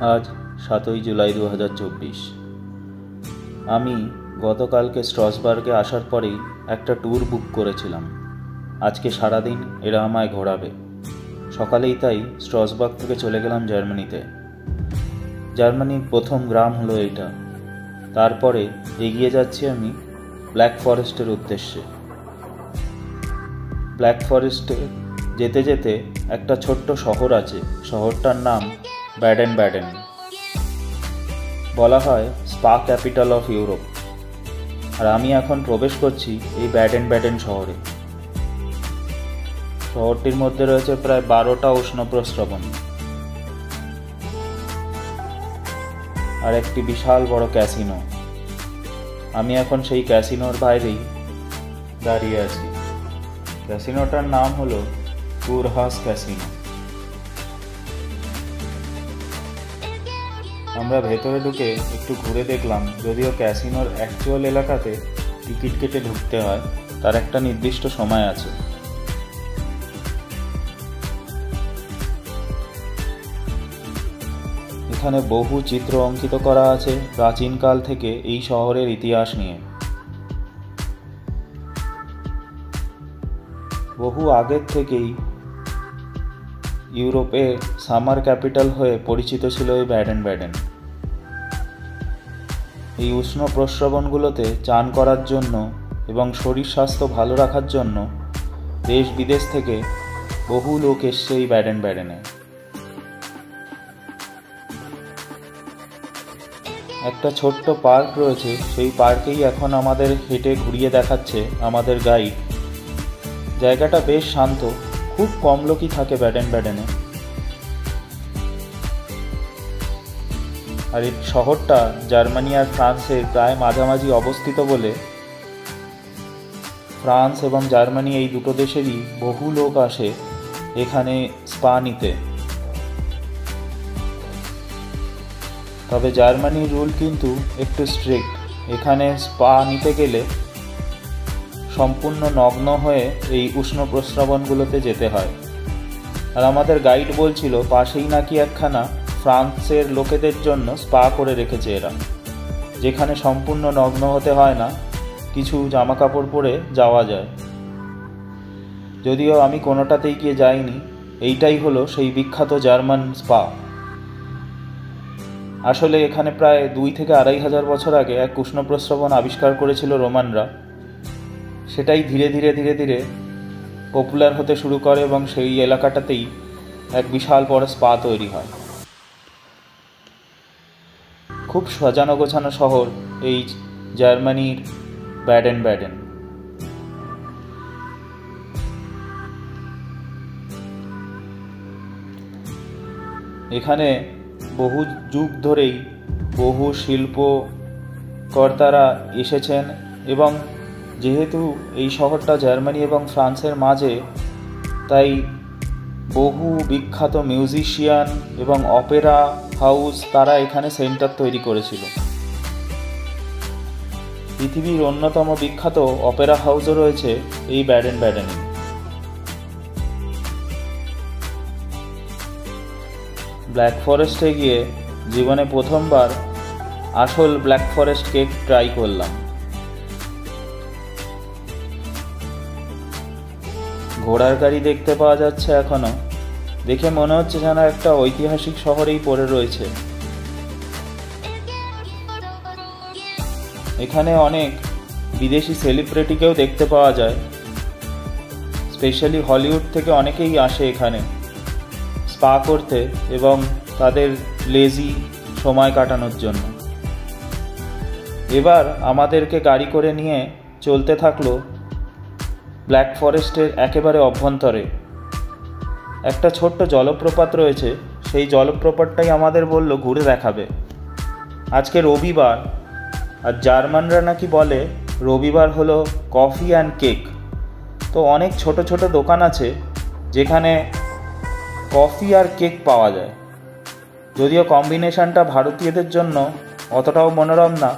আজ 7ই জুলাই 2024। আমি গতকালকে স্ট্রসবার্গে আসার পরেই একটা ট্যুর বুক করেছিলাম। আজকে সারাদিন এরা আমায় ঘোরাবে। সকালেই তাই স্ট্রসবার্গ থেকে চলে গেলাম জার্মানিতে। জার্মানির প্রথম গ্রাম হলো এইটা। তারপরে এগিয়ে যাচ্ছি আমি ব্ল্যাক ফরেস্টের উদ্দেশ্যে। ব্ল্যাক ফরেস্টে যেতে যেতে একটা ছোট্ট শহর আছে, শহরটার নাম ব্যাডেন ব্যাডেন। বলা হয় স্পা ক্যাপিটাল অফ ইউরোপ। আর আমি এখন প্রবেশ করছি এই ব্যাডেন ব্যাডেন শহরে। শহরটির মধ্যে রয়েছে প্রায় 12টা উষ্ণপ্রস্রবণ আর একটি বিশাল বড় ক্যাসিনো। আমি এখন সেই ক্যাসিনোর বাইরেই দাঁড়িয়ে আছি। ক্যাসিনোটার নাম হলো কুরহাস ক্যাসিনো। আমরা ভেতরে ঢুকে একটু ঘুরে দেখলাম, যদিও ক্যাসিনোর অ্যাকচুয়াল এলাকাতে টিকিট কেটে ঢুকতে হয়, তার একটা নির্দিষ্ট সময় আছে। এখানে বহু চিত্র অঙ্কিত করা আছে প্রাচীনকাল থেকে এই শহরের ইতিহাস নিয়ে। বহু আগের থেকেই ইউরোপের সামার ক্যাপিটাল হয়ে পরিচিত ছিল এই ব্যাডেন ব্যাডেন। এই উষ্ণ প্রস্রবণগুলোতে চান করার জন্য এবং শরীর স্বাস্থ্য ভালো রাখার জন্য দেশ বিদেশ থেকে বহু লোক এসছে এই ব্যাডেন ব্যাডেনে। একটা ছোট্ট পার্ক রয়েছে, সেই পার্কেই এখন আমাদের হেঁটে ঘুরিয়ে দেখাচ্ছে আমাদের গাইড। জায়গাটা বেশ শান্ত, খুব কম লোকই থাকে ব্যাডেন ব্যাডেনে। আর এই শহরটা জার্মানি আর ফ্রান্সের প্রায় মাঝামাঝি অবস্থিত বলে ফ্রান্স এবং জার্মানি এই দুটো দেশেরই বহু লোক আসে এখানে স্পা নিতে। তবে জার্মানির রুল কিন্তু একটু স্ট্রিক্ট। এখানে স্পা নিতে গেলে সম্পূর্ণ নগ্ন হয়ে এই উষ্ণ প্রস্রবণগুলোতে যেতে হয়। আর আমাদের গাইড বলছিল পাশেই নাকি একখানা ফ্রান্সের লোকেদের জন্য স্পা করে রেখেছে এরা, যেখানে সম্পূর্ণ নগ্ন হতে হয় না, কিছু জামা কাপড় পরে যাওয়া যায়। যদিও আমি কোনোটাতেই গিয়ে যাইনি। এইটাই হলো সেই বিখ্যাত জার্মান স্পা। আসলে এখানে প্রায় 2 থেকে 2,500 বছর আগে এক উষ্ণ প্রস্রবণ আবিষ্কার করেছিল রোমানরা। সেটাই ধীরে ধীরে ধীরে ধীরে পপুলার হতে শুরু করে এবং সেই এলাকাটাতেই এক বিশাল বড় স্পা তৈরি হয়। খুব সাজানো গোছানো শহর এই জার্মানির ব্যাডেন ব্যাডেন। এখানে বহু যুগ ধরেই বহু শিল্পকর্তারা এসেছেন এবং যেহেতু এই শহরটা জার্মানি এবং ফ্রান্সের মাঝে, তাই বহু বিখ্যাত মিউজিশিয়ান এবং অপেরা হাউস তারা এখানে সেন্টার তৈরি করেছিল। পৃথিবীর অন্যতম বিখ্যাত অপেরা হাউসও রয়েছে এই ব্যাডেন ব্যাডেনে। ব্ল্যাক ফরেস্টে গিয়ে জীবনে প্রথমবার আসল ব্ল্যাক ফরেস্ট কেক ট্রাই করলাম। ঘোড়ার গাড়ি দেখতে পাওয়া যাচ্ছে এখনো। দেখে মনে হচ্ছে যেন একটা ঐতিহাসিক শহরেই পড়ে রয়েছে। এখানে অনেক বিদেশি সেলিব্রিটিকেও দেখতে পাওয়া যায়। স্পেশালি হলিউড থেকে অনেকেই আসে এখানে স্পা করতে এবং তাদের লেজি সময় কাটানোর জন্য। এবার আমাদেরকে গাড়ি করে নিয়ে চলতে থাকলো ব্ল্যাক ফরেস্টের একেবারে অভ্যন্তরে। একটা ছোট্ট জলপ্রপাত রয়েছে, সেই জলপ্রপাতটাই আমাদের বলল ঘুরে দেখাবে। আজকে রবিবার, আর জার্মানরা নাকি বলে রবিবার হলো কফি অ্যান্ড কেক। তো অনেক ছোট ছোট দোকান আছে যেখানে কফি আর কেক পাওয়া যায়। যদিও কম্বিনেশনটা ভারতীয়দের জন্য অতটাও মনোরম না,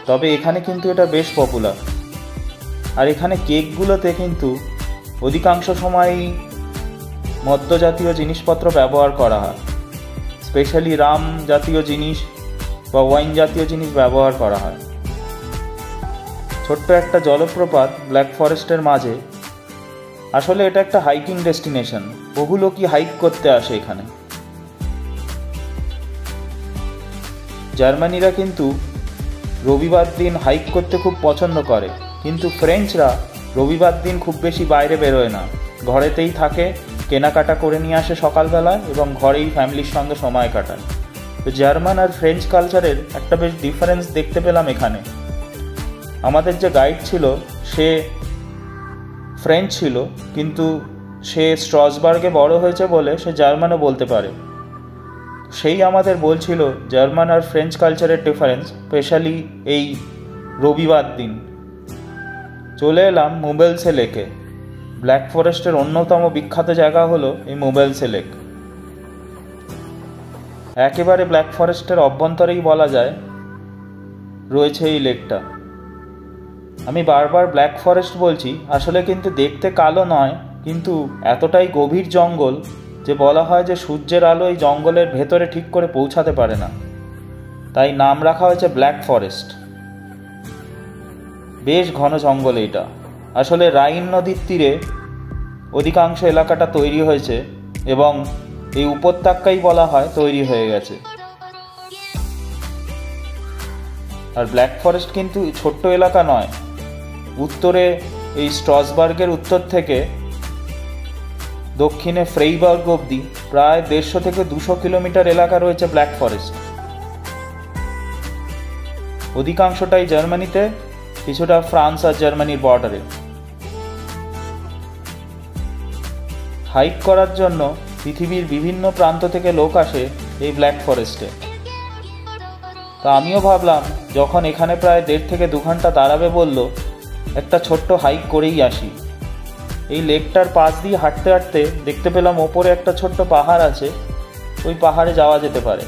তবে এখানে কিন্তু এটা বেশ পপুলার। আর এখানে কেকগুলোতে কিন্তু অধিকাংশ সময়ই মদ্যজাতীয় জিনিসপত্র ব্যবহার করা হয়। স্পেশালি রাম জাতীয় জিনিস বা ওয়াইন জাতীয় জিনিস ব্যবহার করা হয়। ছোট্ট একটা জলপ্রপাত ব্ল্যাক ফরেস্টের মাঝে। আসলে এটা একটা হাইকিং ডেস্টিনেশন, বহু লোকই হাইক করতে আসে এখানে। জার্মানিরা কিন্তু রবিবার দিন হাইক করতে খুব পছন্দ করে, কিন্তু ফ্রেঞ্চরা রবিবার দিন খুব বেশি বাইরে বেরোয় না, ঘরেতেই থাকে, কেনাকাটা করে নিয়ে আসে সকালবেলায় এবং ঘরেই ফ্যামিলির সঙ্গে সময় কাটায়। তো জার্মান আর ফ্রেঞ্চ কালচারের একটা বেশ ডিফারেন্স দেখতে পেলাম এখানে। আমাদের যে গাইড ছিল সে ফ্রেঞ্চ ছিল, কিন্তু সে স্ট্রসবার্গে বড় হয়েছে বলে সে জার্মানও বলতে পারে। সেই আমাদের বলছিল জার্মান আর ফ্রেঞ্চ কালচারের ডিফারেন্স, স্পেশালি এই রবিবার দিন। চলে এলাম মুবেলসে লেকে। ব্ল্যাক ফরেস্টের অন্যতম বিখ্যাত জায়গা হলো এই মুবেলসে লেক। একেবারে ব্ল্যাক ফরেস্টের অভ্যন্তরেই বলা যায় রয়েছে এই লেকটা। আমি বারবার ব্ল্যাক ফরেস্ট বলছি, আসলে কিন্তু দেখতে কালো নয়, কিন্তু এতটাই গভীর জঙ্গল যে বলা হয় যে সূর্যের আলো এই জঙ্গলের ভেতরে ঠিক করে পৌঁছাতে পারে না, তাই নাম রাখা হয়েছে ব্ল্যাক ফরেস্ট। বেশ ঘন জঙ্গল এইটা। আসলে রাইন নদীর তীরে অধিকাংশ এলাকাটা তৈরি হয়েছে এবং এই উপত্যকাই বলা হয় তৈরি হয়ে গেছে। আর ব্ল্যাক ফরেস্ট কিন্তু ছোট্ট এলাকা নয়। উত্তরে এই স্ট্রসবার্গের উত্তর থেকে দক্ষিণে ফ্রেইবার্গ অবধি প্রায় 150 থেকে 200 কিলোমিটার এলাকা রয়েছে ব্ল্যাক ফরেস্ট। অধিকাংশটাই জার্মানিতে, কিছুটা ফ্রান্স আর জার্মানির বর্ডারে। হাইক করার জন্য পৃথিবীর বিভিন্ন প্রান্ত থেকে লোক আসে এই ব্ল্যাক ফরেস্টে। তা আমিও ভাবলাম যখন এখানে প্রায় 1.5 থেকে 2 ঘন্টা দাঁড়াবে বলল, একটা ছোট্ট হাইক করেই আসি। এই লেকটার পাশ দিয়ে হাঁটতে হাঁটতে দেখতে পেলাম ওপরে একটা ছোট্ট পাহাড় আছে, ওই পাহাড়ে যাওয়া যেতে পারে।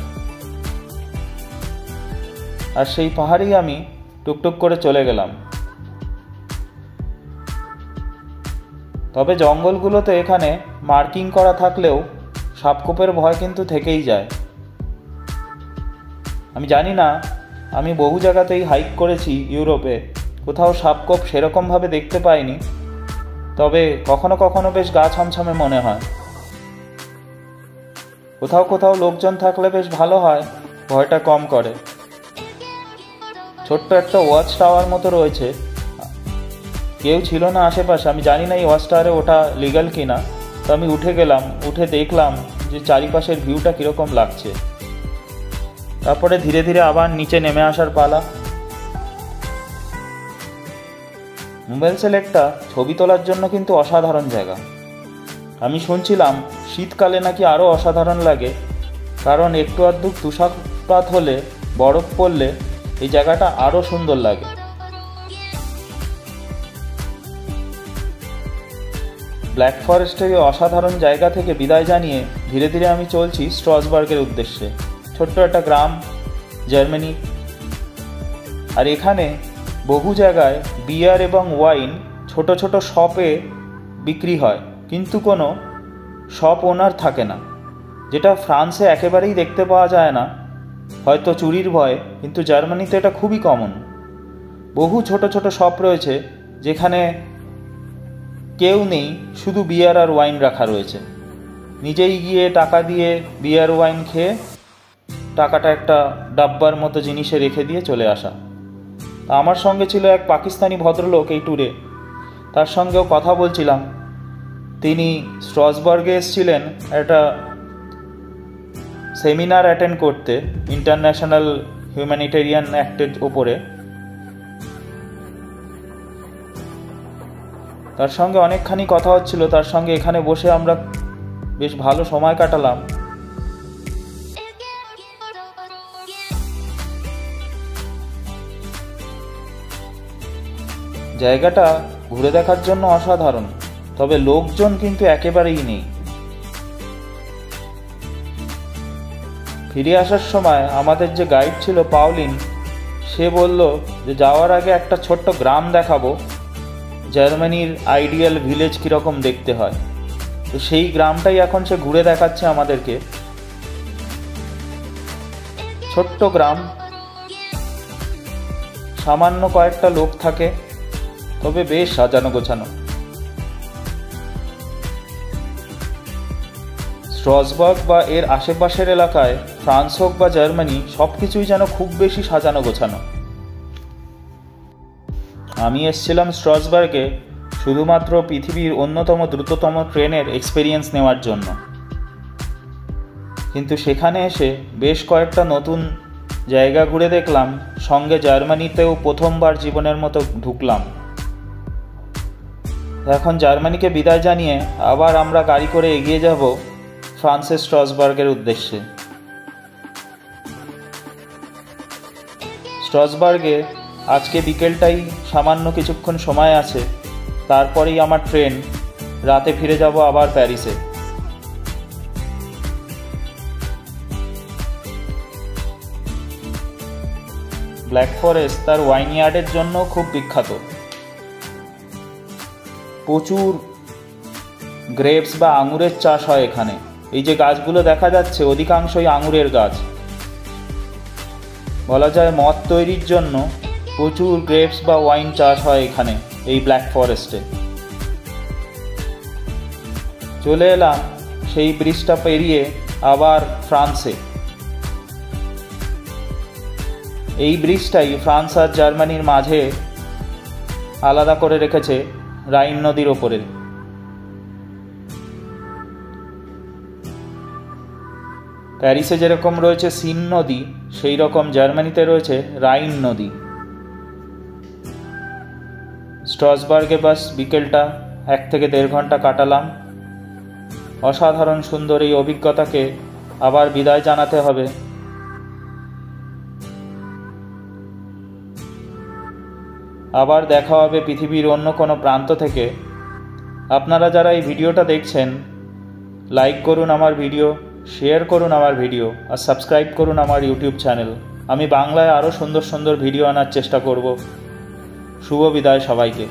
আর সেই পাহাড়েই আমি টুকটুক করে চলে গেলাম। তবে জঙ্গলগুলোতে এখানে মার্কিং করা থাকলেও সাপখোপের ভয় কিন্তু থেকেই যায়। আমি জানি না, আমি বহু জায়গাতেই হাইক করেছি ইউরোপে, কোথাও সাপখোপ সেরকমভাবে দেখতে পাইনি, তবে কখনো কখনো বেশ গা ছমছমে মনে হয়। কোথাও কোথাও লোকজন থাকলে বেশ ভালো হয়, ভয়টা কম করে। ছোট্ট একটা ওয়াচ টাওয়ার মতো রয়েছে, কেউ ছিল না আশেপাশে। আমি জানি না এই ওয়াচ টাওয়ারে ওটা লিগ্যাল কিনা, তো আমি উঠে গেলাম, উঠে দেখলাম যে চারিপাশের ভিউটা কীরকম লাগছে। তারপরে ধীরে ধীরে আবার নিচে নেমে আসার পালা। মুবেলসে লেকটা ছবি তোলার জন্য কিন্তু অসাধারণ জায়গা। আমি শুনছিলাম শীতকালে নাকি আরও অসাধারণ লাগে, কারণ একটু আধটু তুষারপাত হলে, বরফ পড়লে এই জায়গাটা আরও সুন্দর লাগে। ব্ল্যাক ফরেস্টের এই অসাধারণ জায়গা থেকে বিদায় জানিয়ে ধীরে ধীরে আমি চলছি স্ট্রসবার্গের উদ্দেশ্যে। ছোট্ট একটা গ্রাম জার্মানি, আর এখানে বহু জায়গায় বিয়ার এবং ওয়াইন ছোট ছোট শপে বিক্রি হয়, কিন্তু কোনো শপ ওনার থাকে না, যেটা ফ্রান্সে একেবারেই দেখতে পাওয়া যায় না, হয়তো চুরির ভয়ে, কিন্তু জার্মানিতে এটা খুবই কমন। বহু ছোট ছোট শপ রয়েছে যেখানে কেউ নেই, শুধু বিয়ার আর ওয়াইন রাখা রয়েছে। নিজেই গিয়ে টাকা দিয়ে বিয়ার ওয়াইন খেয়ে টাকাটা একটা ডাব্বার মতো জিনিসে রেখে দিয়ে চলে আসা। আমার সঙ্গে ছিল এক পাকিস্তানি ভদ্রলোক এই ট্যুরে, তার সঙ্গেও কথা বলছিলাম। তিনি স্ট্রসবার্গে এসেছিলেন একটা সেমিনার অ্যাটেন্ড করতে ইন্টারন্যাশনাল হিউম্যানিটেরিয়ান অ্যাক্টের ওপরে। তার সঙ্গে অনেকখানি কথা হচ্ছিল, তার সঙ্গে এখানে বসে আমরা বেশ ভালো সময় কাটালাম। জায়গাটা ঘুরে দেখার জন্য অসাধারণ, তবে লোকজন কিন্তু একেবারেই নেই। ফিরে আসার সময় আমাদের যে গাইড ছিল পাউলিন, সে বলল যে যাওয়ার আগে একটা ছোট্ট গ্রাম দেখাবো, জার্মানির আইডিয়াল ভিলেজ কীরকম দেখতে হয়। তো সেই গ্রামটাই এখন সে ঘুরে দেখাচ্ছে আমাদেরকে। ছোট্ট গ্রাম, সামান্য কয়েকটা লোক থাকে, তবে বেশ সাজানো গোছানো। স্ট্রাসবার্গ বা এর আশেপাশের এলাকায়, ফ্রান্স হোক বা জার্মানি, সব কিছুই যেন খুব বেশি সাজানো গোছানো। আমি এসেছিলাম স্ট্রাসবার্গে শুধুমাত্র পৃথিবীর অন্যতম দ্রুততম ট্রেনের এক্সপেরিয়েন্স নেওয়ার জন্য, কিন্তু সেখানে এসে বেশ কয়েকটা নতুন জায়গা ঘুরে দেখলাম, সঙ্গে জার্মানিতেও প্রথমবার জীবনের মতো ঢুকলাম। এখন জার্মানিকে বিদায় জানিয়ে আবার আমরা গাড়ি করে এগিয়ে যাব ফ্রান্সের স্ট্রাসবার্গের উদ্দেশ্যে। স্ট্রাসবার্গে আজকে বিকেলটাই সামান্য কিছুক্ষণ সময় আছে, তারপরেই আমার ট্রেন। রাতে ফিরে যাব আবার প্যারিসে। ব্ল্যাক ফরেস্ট তার ওয়াইনইয়ার্ডের জন্য খুব বিখ্যাত। প্রচুর গ্রেপস বা আঙুরের চাষ হয় এখানে। এই যে গাছগুলো দেখা যাচ্ছে অধিকাংশই আঙুরের গাছ। বলা যায় মদ তৈরির জন্য প্রচুর গ্রেপস বা ওয়াইন চাষ হয় এখানে, এই ব্ল্যাক ফরেস্টে। চলে এলাম সেই ব্রিজটা পেরিয়ে আবার ফ্রান্সে। এই ব্রিজটাই ফ্রান্স আর জার্মানির মাঝে আলাদা করে রেখেছে রাইন নদীর ওপরে। প্যারিসে যেরকম রয়েছে সিন নদী, সেই রকম জার্মানিতে রয়েছে রাইন নদী। স্ট্রাসবার্গে বাস বিকেলটা 1 থেকে 1.5 ঘন্টা কাটালাম। অসাধারণ সুন্দর এই অভিজ্ঞতাকে আবার বিদায় জানাতে হবে। আবার দেখা হবে পৃথিবীর অন্য কোনো প্রান্ত থেকে। আপনারা যারা এই ভিডিওটা দেখছেন, লাইক করুন আমার ভিডিও, শেয়ার করুন আমার ভিডিও, আর সাবস্ক্রাইব করুন আমার ইউটিউব চ্যানেল। আমি বাংলায় আরও সুন্দর সুন্দর ভিডিও আনার চেষ্টা করব। শুভ বিদায় সবাইকে।